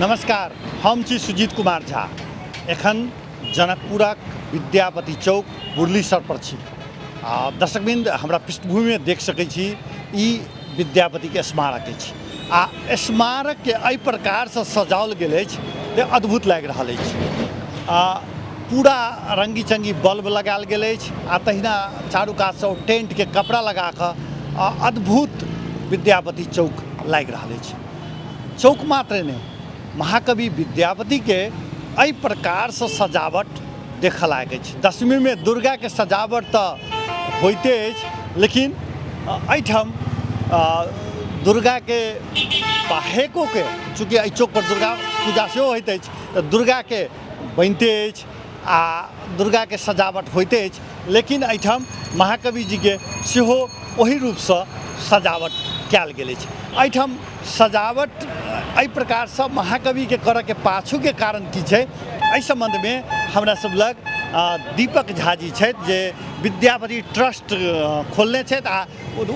नमस्कार, हम छी सुजीत कुमार झा। एखन जनकपुरक विद्यापति चौक मुरलीसर पर छी। दर्शकबिंद हमरा पृष्ठभूमि में देख सकै छी ई विद्यापति के स्मारक अछि। आ स्मारक के एहि प्रकार से सजाओल गेल अछि जे अद्भुत लागि रहल अछि। पूरा रंगी चंगी बल्ब लगायल गेल अछि आ तहिना चारू कात से टेंट के कपड़ा लगा कऽ अद्भुत विद्यापति चौक लागि रहल अछि। चौक मात्र नहीं, महाकवि विद्यापति के एहि प्रकार से सजावट देखऽ लायक अछि। दशमी में दुर्गा के सजावट तो होइते अछि, लेकिन एहिठाम दुर्गा के बाहेको के, चूँकि एहि चौक पर दुर्गा पूजा सेहो होइत अछि, तऽ दुर्गा के बनिते अछि आ दुर्गा के सजावट होइते अछि, लेकिन एहिठाम महाकवि जी के सेहो ओहि रूप से सजावट कयल गेल अछि। एहिठाम सजावट एहि प्रकार से महाकवि के करऽ के पाछू के कारण की छै, एहि संबंध में हमरा सब लग दीपक झा जी छथि जे विद्यापति ट्रस्ट खोलने छथि आ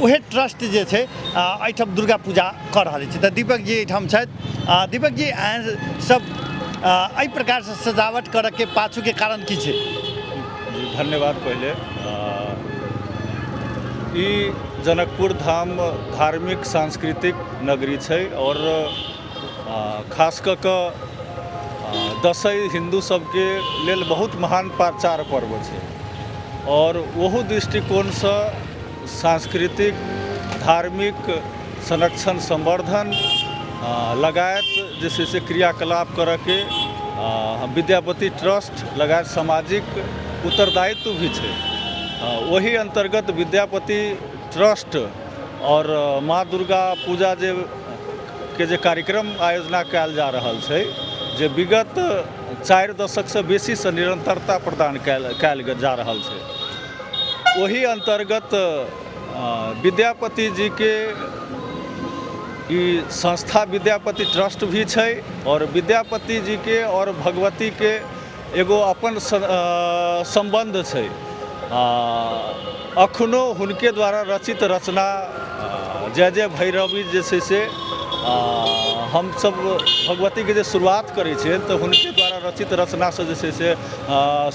उहे ट्रस्ट जे छै एहिठाम दुर्गा पूजा कऽ रहल छै। तऽ दीपक जी एहिठाम छथि। दीपक जी सब एहि प्रकार से सजावट करऽ के पाछू के कारण की छै? धन्यवाद। पहले ई जनकपुर धाम धार्मिक सांस्कृतिक नगरी छै और खास कऽ दशई हिंदू सबके लेल बहुत महान प्रचार पर्व छै और वहू दृष्टिकोण से सांस्कृतिक धार्मिक संरक्षण संवर्धन लगायत जे छै से क्रियाकलाप करऽ के विद्यापति ट्रस्ट लगायत सामाजिक उत्तरदायित्व भी छै। वही अंतर्गत विद्यापति ट्रस्ट और माँ दुर्गा पूजा के कार्यक्रम आयोजना कयल जा रहल छै, जे विगत 4 दशक से बेसी से निरंतरता प्रदान कयल जा रहल छै। वही अंतर्गत विद्यापति जी के ई संस्था विद्यापति ट्रस्ट भी छै और विद्यापति जी के और भगवती के एगो अपन संबंध छै। अखनो हुनके द्वारा रचित रचना जय जय भैरवी जे छै से हम सब भगवती के जे शुरुआत करै छियै तऽ हुनके द्वारा रचित रचना से जे छै से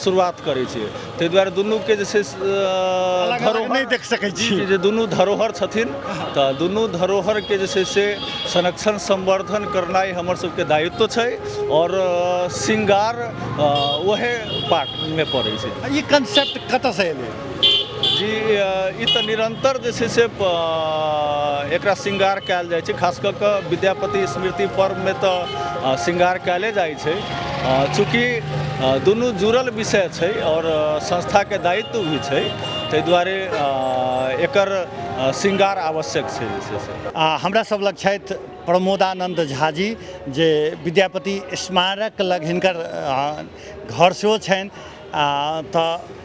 शुरुआत करै छियै। ताहि दुआरे दुनू के जे छै धरोहर नहीं देख सकै छी, जे दुनू धरोहर छथिन, तऽ दुनू धरोहर के जे छै से संरक्षण संवर्धन करनाइ हमर सबके दायित्व छै और श्रृंगार वहे पार्ट में पड़ै छै। ई कंसेप्ट कतऽ से एलै? जी ई तऽ निरंतर जे छै से एकरा श्रृंगार कयल जाइ छै। खास कऽ कऽ विद्यापति स्मृति पर्व में तऽ श्रृंगार कयले जाइ छै, चूँकि दुनू जुड़ल विषय छै और संस्था के दायित्व भी छै, ताहि दुआरे एकर श्रृंगार आवश्यक छै। जे छै से हमरा सब लग छथि प्रमोदानंद झा जी, जे विद्यापति स्मारक लग हिनकर घर सेहो छनि। तऽ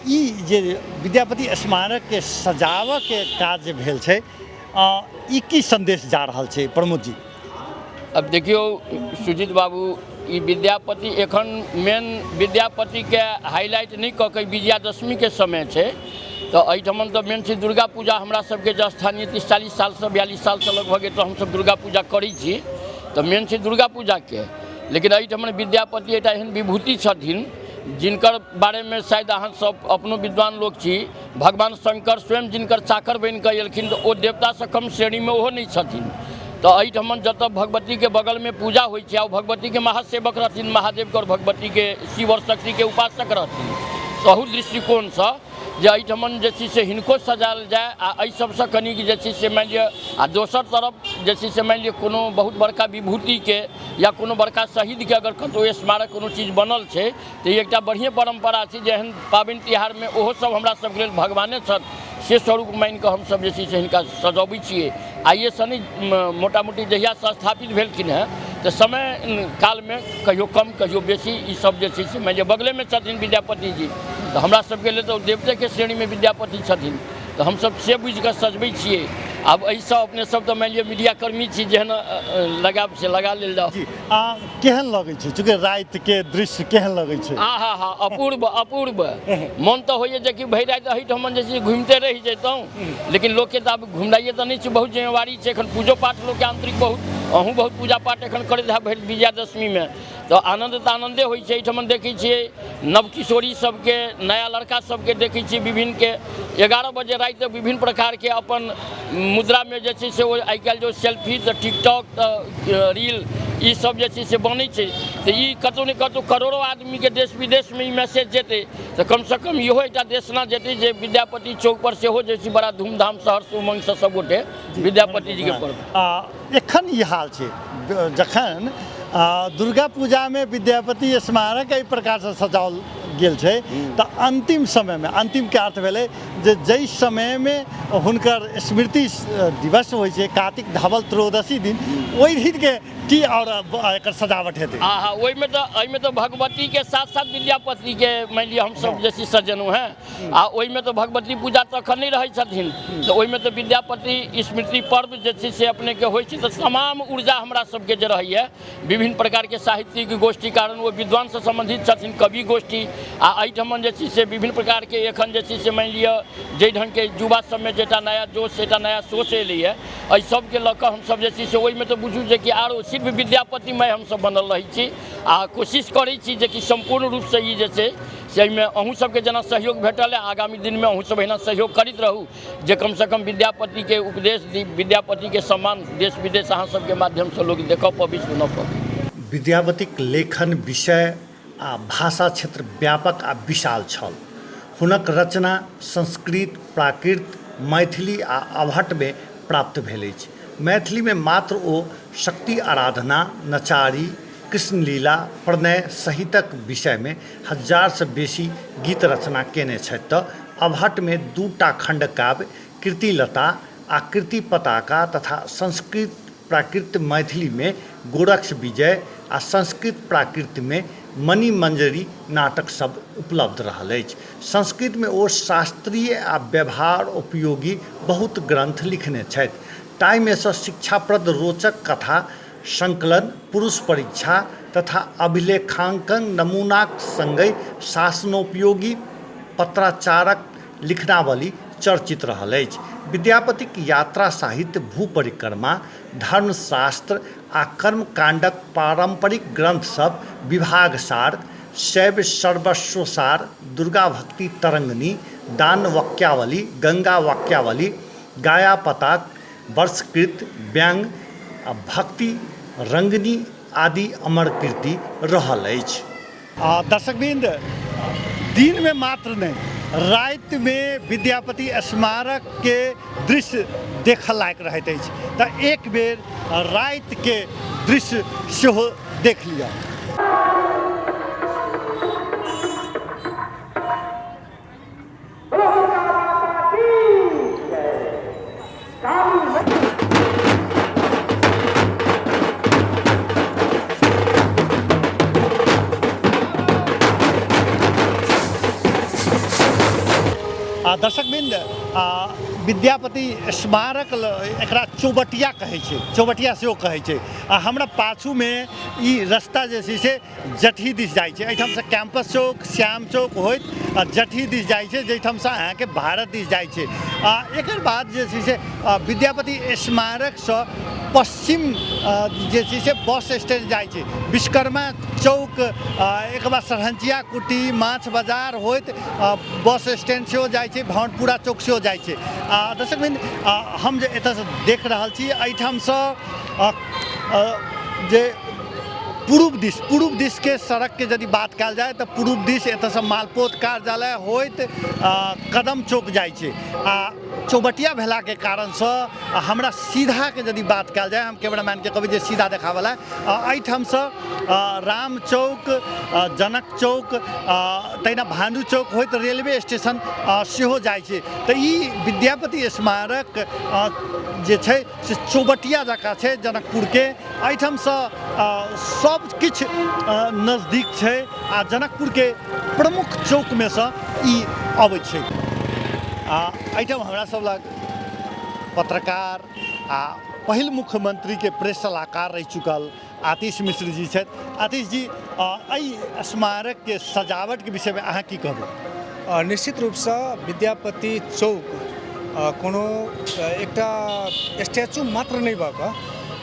ई जे विद्यापति स्मारक के सजावऽ के काज जे भेल छै, ई की संदेश जा रहल छै प्रमोद जी? अब देखियो सुजीत बाबू, ई विद्यापति एखन मेन विद्यापति के हाईलाइट नहीं कऽ के विजयादशमी के समय छै, तो एहिठमन तो मेन छै दुर्गा पूजा। हमरा सबके जे स्थानीय 30-40 साल से 42 साल से लगभग तो हम सब दुर्गा पूजा करै छी, तो मेन छै दुर्गा पूजा के। लेकिन एहिठमन विद्यापति एकटा एहन विभूति छथिन जिनकर बारे में शायद अहाँ सब अपनो विद्वान लोग छी। भगवान शंकर स्वयं जिनकर चाकर बन कऽ एलखिन, तो ओ देवता से कम श्रेणी में ओहो नहीं छथिन। तो एहिठमन जतऽ भगवती के बगल में पूजा होइ छै, आ भगवती के महासेवक रहथिन, महादेव के और भगवती के शिव और शक्ति के उपासक रहथिन। तहू दृष्टिकोण से जे एहिठमन जे छै से हिनको सजायल जाय आ एहि सबसँ कनिक जे छै से मानि लिअ, आ दोसर तरफ जे छै से मानि लिअ कोनो बहुत बड़का विभूति के या कोनो बड़का शहीद के अगर कतौ स्मारक कोनो चीज बनल छै, तऽ ई एकटा बढ़िएँ परम्परा छै जे एहन पाबनि तिहार में ओहो सब हमरा सबके लेल भगवाने छथि, से स्वरूप मानि कऽ हमसब जे छै से हिनका सजबै छियै। आइए से नहीं, मोटा मोटी जहिया से स्थापित भेलखिन हैं, तो समय काल में कहियो कम कहियो बेसी ई सब जे छै से मानि लिअ बगले में छथिन विद्यापति जी, तो हमरा सबके लेल तो देवते के श्रेणी में विद्यापति छथिन, तो हमसब से बुझि कऽ सजबै छियै। अब एहि सब अपने सब तो मानि लिअ मीडिया कर्मी छी, जेहन लगाब से लगा लेल जाओ। केहन लगै छै, चूँकि राति के दृश्य केहन लगै छै? हा अपूर्व अपूर्व। मन तो होइए जे कि भरि राति एहिठमन जे छै घुमिते रहि जैतहुँ, लेकिन लोक के तऽ आब घुमनाइए तऽ नहीं छै, बहुत जिम्मेवारी छै। एखन पूजो पाठ लोक के आंतरिक बहुत अहूँ बहुत पूजा पाठ एखन करैत है भरि विजयादशमी में तो आनंद तऽ आनंदे होइ छै। एहिठमन देखै छियै नवकिशोरी सबके नया लड़का सबके देखै छियै विभिन्न के 11 बजे राति तक विभिन्न प्रकार के अपन मुद्रा में जे छै से ओ आइ काल्हि जो सेल्फी तऽ टिकटॉक तऽ रील ई सब जे छै से बनै छै तऽ ई कतौ ने कतौ करोड़ों आदमी के देश विदेश में ई मैसेज जेतै तऽ कम से कम इहो एकटा देशना जेतै जे विद्यापति चौक पर सेहो जे छै बड़ा धूमधाम से हर्ष उमंग से सब गोटे विद्यापति जी के पर्व एखन ई हाल छै जखन दुर्गा पूजा में विद्यापति स्मारक एहि प्रकार से सजाओल गेल छै तऽ अंतिम समय में अंतिम के अर्थ भेलै जे जहि समय में हुनकर स्मृति दिवस होइ छै कार्तिक धावल त्रयोदशी दिन ओहि दिन के की और एकर सजावट हेतै। हाँ ओहिमे तऽ भगवती के साथ साथ विद्यापति के मान लिअ हमसब जे छै सजनू हैं आ ओहिमे तऽ भगवती पूजा तऽ अखन नहि रहै छथिन तऽ ओहिमे तऽ विद्यापति स्मृति पर्व जे छै से अपने के होइ छै तऽ तमाम ऊर्जा हमरा सबके जे रहैए विभिन्न प्रकार के साहित्यिक गोष्ठी कारण वो विद्वान से संबंधित छथिन कवि गोष्ठी आ एहिठमन जे छै से विभिन्न प्रकार के एखन जे छै से मान लिअ जाहि ढंग के युवा सबमे जेटा नया जोश एकटा नया सोच एलैए एहि सबके लऽ कऽ हमसब जे छै से ओहिमे तऽ बुझू जे कि आरो सिर्फ विद्यापतिमय हमसब बनल रहै छी आ कोशिश करै छी जे कि संपूर्ण रूप से ई जे छै से एहिमे अहूँ सबके जेना सहयोग भेटल है आगामी दिन में अहूँ सब एहिना सहयोग करैत रहू जे कम से कम विद्यापति के उपदेश दी विद्यापति के सम्मान देश विदेश अहाँ सबके माध्यम से लोग देखऽ पबी सुनऽ पबी। विद्यापतिक लेखन विषय आ भाषा क्षेत्र व्यापक आ विशाल छल। हुनक रचना संस्कृत प्राकृत मैथिली आ अभट्ट में प्राप्त भेल अछि। मैथिली में मात्र ओ शक्ति आराधना नचारी कृष्णलीला प्रणय सहितक विषय में 1000 से बेसी गीत रचना केने छथि तऽ अभट्ट में 2टा खंड काव्य कीर्तिलता आ कीर्ति पताका तथा संस्कृत प्राकृत मैथिली में गोरक्ष विजय आ संस्कृत प्राकृत में मणि मंजरी नाटक सब उपलब्ध रहल अछि। संस्कृत में ओ शास्त्रीय आ व्यवहार उपयोगी बहुत ग्रंथ लिखने छथि। ताहि में सँ शिक्षाप्रद रोचक कथा संकलन पुरुष परीक्षा तथा अभिलेखांकन नमूनाक संगहि शासनोपयोगी पत्राचारक लिखनावली चर्चित रहल अछि। विद्यापतिक यात्रा साहित्य भूपरिक्रमा धर्मशास्त्र आ कर्मकांडक पारंपरिक ग्रंथ सब विभागसार शैव सर्वस्वसार दुर्गा भक्ति तरंगिणी दान वाक्यावली गंगा वाक्यावली गायापताक वर्षकृत व्यंग भक्ति रंगनी आदि अमर कीर्ति रहल अछि। दर्शकबिंद दिन में मात्र नहीं राति में विद्यापति स्मारक के दृश्य देख लायक रहैत अछि तऽ एक बेर राति के दृश्य सेहो देख लिअ। दर्शकबिंद विद्यापति स्मारक एकरा चौबटिया कहै छै चौबटिया सेहो कहै छै आ हमरा पाछू में ई रास्ता जे छै से जटही दिस जाइ छै एहिठाम से कैंपस चौक श्याम चौक होइत आ जटही दिस जाइ छै जाहिठाम से अहाँके भारत दिस जाइ छै एकर बाद जे छै से विद्यापति स्मारक से पश्चिम जे छै से बस स्टैंड जाइ छै विश्वकर्मा चौक एक बाद सरहंचिया कुटी माछ बाजार होइत बस स्टैंड सेहो जाइ छै भवनपुरा चौक सेहो जाइ छै। दर्शकबिंद हम जे एतऽ से देख रहल छी एहिठाम से जे पूर्व दिश के सड़क के यदि बात कयल जाए तो पूर्व दिश एतऽ से मालपोत कार्यालय होइत कदम चौक जाइ छै आ चौबटिया भेला के कारण से हमरा सीधा के यदि बात कयल जाए हम कैमरामैन के कहबै जे सीधा देखावला एहिठाम से राम चौक जनक चौक तहिना भानु चौक होइत रेलवे स्टेशन सेहो जाइ छै तऽ ई विद्यापति स्मारक जे छै से चौबटिया जकाँ छै जनकपुर के एहिठाम से सब किछु नजदीक छै आ जनकपुर के प्रमुख चौक में से ई अबै छै। एहिठाम हमरा सब लग पत्रकार आ पहिल मुख्यमंत्री के प्रेस सलाहकार रहि चुकल आतिश मिश्र जी छथि। आतिश जी एहि स्मारक के सजावट के विषय में अहाँ की कहबै? निश्चित रूप से विद्यापति चौक कोनो एकटा स्टैचू मात्र नहीं भऽ कऽ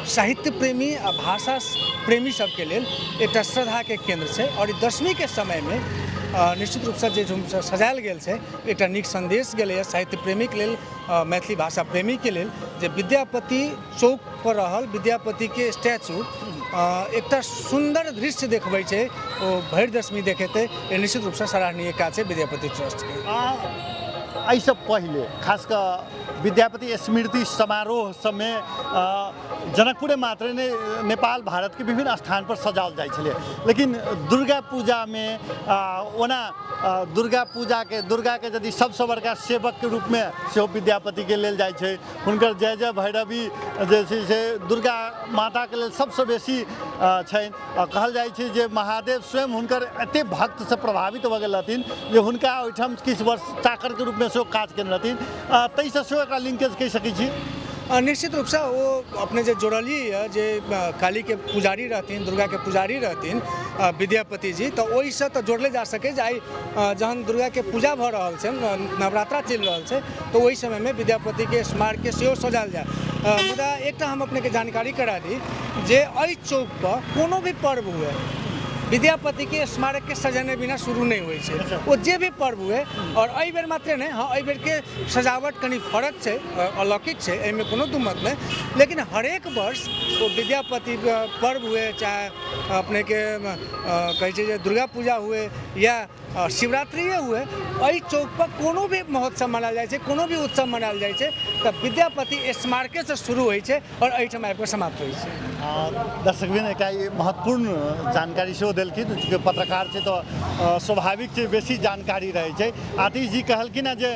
साहित्य प्रेमी आ भाषा प्रेमी सबके लेल एकटा श्रद्धाके केंद्र छै और ई 10वीं के समय में निश्चित रूप से जे सजायल गेल छै एकटा नीक संदेश गेलैए साहित्य प्रेमी के लेल, मैथिली भाषा प्रेमी के लेल, जे विद्यापति चौक पर रहल विद्यापति के स्टैचू एकटा सुंदर दृश्य देखबै छै, ओ भरि 10वीं देखेतै, निश्चित रूप से सराहनीय काज छै विद्यापति ट्रस्ट के। एहिसँ पहिले खास कऽ विद्यापति स्मृति समारोह सबमे जनकपुरे मात्र ने नेपाल भारत के विभिन्न स्थान पर सजाओल जाइ छलै, लेकिन दुर्गा पूजा में ओना दुर्गा के यदि सबसँ बड़का सेवक के रूप में सेहो विद्यापति के लेल जाइ छै, हुनकर जय जय भैरवी जे छै से दुर्गा माता के लेल सबसँ बेसी छै। कहल जाइ छै जे महादेव स्वयं हुनकर एते भक्त से प्रभावित भऽ गेल रहथिन जे हुनका ओहिठाम किछु वर्ष चाकर के रूप में सेहो काज केने रहथिन, ताहिसँ सेहो एकरा लिंकेज कहि सकै छी। निश्चित रूप से वो अपने जो जोड़ली है जे काली के पुजारी रहथिन, दुर्गा के पुजारी रहथिन विद्यापति जी, तो ओहिसँ तो जोड़ले जा सके जे जहन दुर्गा के पूजा भऽ रहल छै, नवरात्रा चलि रहल छै, तो ओहि समय में विद्यापति के स्मारक के सेहो सजायल जाय। मुदा एकटा हम अपने के जानकारी करा दी जे एहि चौक पर कोनो भी पर्व हुए विद्यापति के स्मारक के सजाने बिना शुरू नहीं हुई है, वो जे भी पर्व हुए, और एहि बेर मात्र नहीं, हाँ एहि बेर के सजावट कनी फर्क है, अलौकिक है, एहिमे कोनो दू मत नहीं, लेकिन हरेक वर्ष वो विद्यापति पर्व हुए, चाहे अपने के कहै छै जे दुर्गा पूजा हुए या शिवरात्रि हुए, एहि चौक पर कोनो भी महोत्सव मनायल जाइ छै, कोनो भी उत्सव मनायल जाइ छै, तऽ विद्यापति स्मारके से शुरू होइ छै और एहिठाम आबि कऽ समाप्त होइ छै। दर्शकबिन एकटा महत्वपूर्ण जानकारी सेहो देलखिन, चूँकि पत्रकार छै तऽ स्वाभाविक छै बेसी जानकारी रहै छै। आतिश जी कहलखिन हँ जे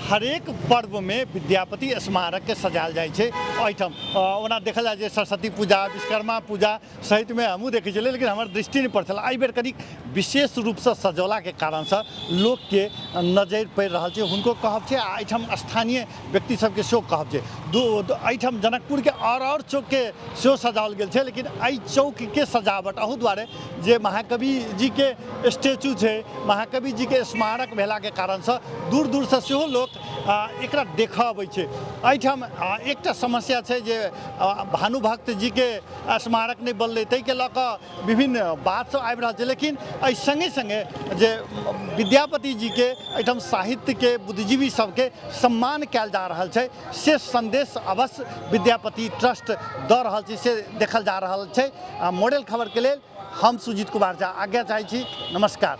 हरेक पर्व में विद्यापति स्मारक के सजायल जाइ छै एहिठाम। ओना देखल जाय जे सरस्वती पूजा, विश्वकर्मा पूजा सहित में हमहूँ देखै छलियै, लेकिन हमर दृष्टि नहीं पड़ल। एहि बेर कनी विशेष रूप से सजौला के कारण से लोग के नजर पड़ि रहा है, हुनको कहब छै, एहिठाम स्थानीय व्यक्ति सबके सेहो कहब छै। एहिठाम जनकपुर के और चौक के सेहो सजाओल गेल छै, लेकिन एहि चौक के सजावट अहू दुआरे जे महाकवि जी के स्टैचू छै, महाकवि जी के स्मारक भेला के कारण से दूर दूर से सेहो लोग एकरा देखऽ अबै छै। एहिठाम एकटा समस्या छै जे भानुभक्त जी के स्मारक नहीं बनलै, ताहि के लऽ कऽ विभिन्न बात सब आबि रहल छै, लेकिन एहि संगे संगे जे विद्यापति जी के एहिठाम साहित्य के बुद्धिजीवी सबके सम्मान कयल जा रहल छै, से संदेश अवश्य विद्यापति ट्रस्ट दऽ रहल छै, से देखल जा रहल छै। मॉडल खबर के लेल हम सुजीत कुमार झा आज्ञा चाहै छी। नमस्कार।